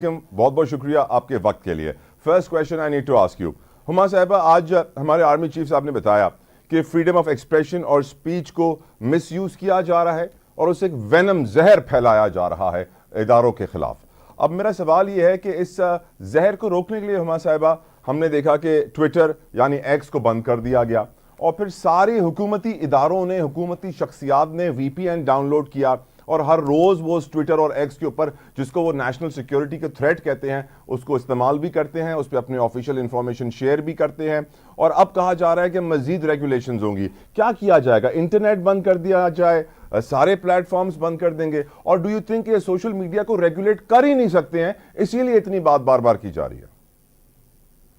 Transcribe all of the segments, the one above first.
बहुत बहुत शुक्रिया आपके वक्त के लिए। First question I need to ask you, Huma साहिबा, आज हमारे आर्मी चीफ साहब ने बताया कि फ्रीडम ऑफ एक्सप्रेशन और स्पीच को मिसयूज किया जा रहा है और उससे एक वेनम जहर फैलाया जा रहा है इदारों के खिलाफ। अब मेरा सवाल ये है कि इस जहर को रोकने के लिए हुमा साहिबा हमने देखा कि ट्विटर यानी एक्स को बंद कर दिया गया और फिर सारे हुकूमती इदारों ने, हुकूमती शख्सियात ने VPN डाउनलोड किया और हर रोज़ वो उस ट्विटर और एक्स के ऊपर, जिसको वो नेशनल सिक्योरिटी के थ्रेट कहते हैं, उसको इस्तेमाल भी करते हैं, उस पर अपनी ऑफिशियल इंफॉर्मेशन शेयर भी करते हैं। और अब कहा जा रहा है कि मजीद रेगुलेशंस होंगी। क्या किया जाएगा? इंटरनेट बंद कर दिया जाए, सारे प्लेटफॉर्म्स बंद कर देंगे? और डू यू थिंक ये सोशल मीडिया को रेगुलेट कर ही नहीं सकते हैं, इसीलिए इतनी बात बार बार की जा रही है?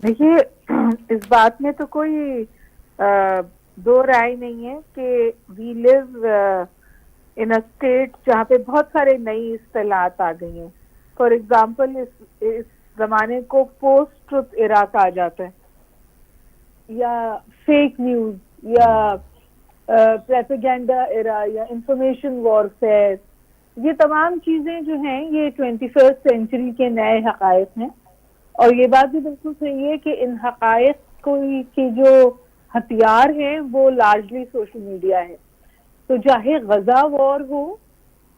देखिए, इस बात में तो कोई दो राय नहीं है कि we live in a state जहाँ पे बहुत सारे नई इस्तेलाहत आ गई हैं। फॉर एग्जाम्पल, इस जमाने को पोस्ट ट्रुथ एरा कहा जाता है, या फेक न्यूज, या प्रोपेगेंडा एरा, या इंफॉर्मेशन वॉरफेयर। ये तमाम चीजें जो हैं ये 21st सेंचुरी के नए हकायक हैं। और ये बात भी बिल्कुल सही है कि इन हकायक के जो हथियार हैं वो लार्जली सोशल मीडिया है। तो चाहे गजा वॉर हो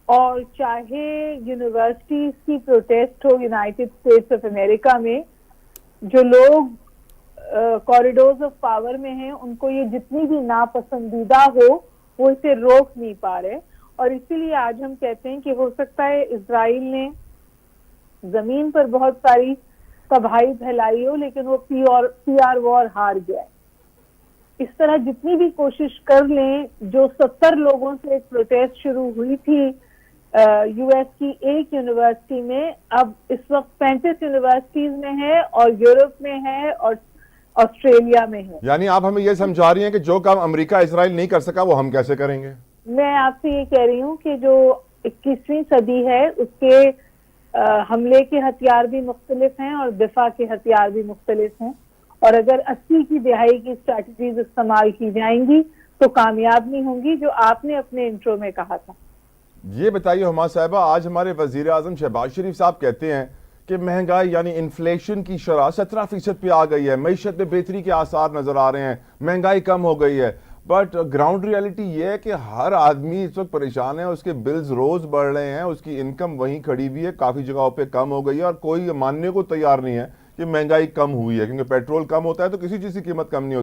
और चाहे यूनिवर्सिटीज की प्रोटेस्ट हो यूनाइटेड स्टेट्स ऑफ अमेरिका में, जो लोग कॉरिडोर्स ऑफ पावर में हैं उनको ये जितनी भी नापसंदीदा हो वो इसे रोक नहीं पा रहे। और इसीलिए आज हम कहते हैं कि हो सकता है इजराइल ने जमीन पर बहुत सारी तबाही फैलाई हो लेकिन वो PR वॉर हार गया है। इस तरह जितनी भी कोशिश कर लें, जो 70 लोगों से एक प्रोटेस्ट शुरू हुई थी US की एक यूनिवर्सिटी में, अब इस वक्त 35 यूनिवर्सिटीज में है और यूरोप में है और ऑस्ट्रेलिया में है। यानी आप हमें ये समझा रही हैं कि जो काम अमेरिका इजराइल नहीं कर सका वो हम कैसे करेंगे? मैं आपसे ये कह रही हूँ कि जो 21वीं सदी है उसके हमले के हथियार भी मुख्तलिफ हैं और दिफा के हथियार भी मुख्तलिफ हैं। और अगर 80 की दिहाई की स्ट्रैटेजीज इस्तेमाल की जाएंगी तो कामयाब नहीं होंगी, जो आपने अपने इंट्रो में कहा था। ये बताइए हुमा साहिबा, आज हमारे वजीर आजम शहबाज शरीफ साहब कहते हैं कि महंगाई यानी इन्फ्लेशन की शरह 17% पे आ गई है, मईशत में बेहतरी के आसार नजर आ रहे हैं, महंगाई कम हो गई है। बट ग्राउंड रियलिटी ये है कि हर आदमी इस वक्त परेशान है, उसके बिल्स रोज बढ़ रहे हैं, उसकी इनकम वहीं खड़ी हुई है, काफी जगहों पे कम हो गई है और कोई मानने को तैयार नहीं है कि महंगाई कम हुई है, क्योंकि पेट्रोल कम होता है तो किसी चीज की कीमत कम नहीं होती।